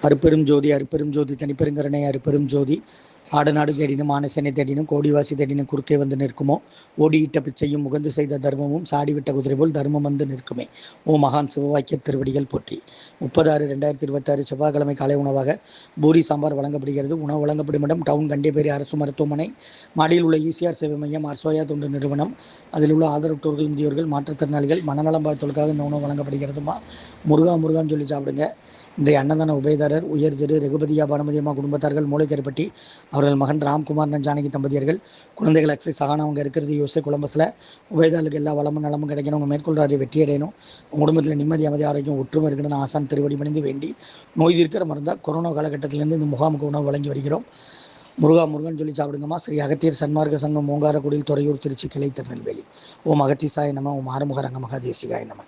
அருப்பெரும் ஜோதி அருப்பெரும் ஜோதி தனிப்பெருங்கருணை அருப்பெரும் ஜோதி ஆடநாடு தேடினும் ஆனசனை தேடினும் கோடிவாசி தேடினும் குறுக்கே வந்து நிற்குமோ ஓடியிட்ட பிச்சையும் முகந்து செய்த தர்மமும் சாடிவிட்ட குதிரை போல் தர்மம் வந்து நிற்குமே. ஓ மகான் சிவவாக்கிய திருவடிகள் போற்றி. 30/6/2026 செவ்வாய்க்கிழமை காலை உணவாக பூரி சாம்பார் வழங்கப்படுகிறது. உணவு வழங்கப்படும் இடம் டவுன் கண்டியப்பேரி அரசு மருத்துவமனை, மாடியில் உள்ள ஈசிஆர் சேவை மையம், அர்சோயா தொண்டு நிறுவனம். அதில் உள்ள ஆதரவற்றோர்கள், முதியோர்கள், மாற்றுத்திறனாளிகள், மனநலம் பாதித்தோருக்காக இந்த உணவு வழங்கப்படுகிறதுமா. முருகான்னு சொல்லி சாப்பிடுங்க. இன்றைய அன்னதான உபயதாரர் உயர் திரு ரகுபதியா பானுமதியம்மா குடும்பத்தார்கள், மூளைக்கருப்பட்டி. அவர்கள் மகன் ராம்குமார் ஜானகி தம்பதியர்கள். குழந்தைகள் அக்ஸை சகானா அவங்க இருக்கிறது யோசை கொலம்பஸில். உபயதாரர்களுக்கு எல்லா வளமும் நலமும் கிடைக்கணும். உங்கள் மேற்கொள்றாரு வெற்றி அடையணும். உங்கள் குடும்பத்தில் நிம்மதி, அமைதி, ஆரோக்கியம், ஒற்றுமை இருக்கணும்னு ஆசான் திருவடி பணிந்து வேண்டி நோய் தீர்க்கிற மருந்தாக கொரோனா காலகட்டத்திலேருந்து இந்த முகாமுக்கு உணவு வழங்கி வருகிறோம். முருகன் சொல்லி சாப்பிடுங்கம்மா. ஸ்ரீ அகத்தியர் சன்மார்க்க சங்கம், மூங்காரக்குடியில், துறையூர், திருச்சி, கிளை, திருநெல்வேலி. ஓம் அகத்தீசாய நம. ஓம் ஆறுமுக ரங்க மகாதேசிகாய நம.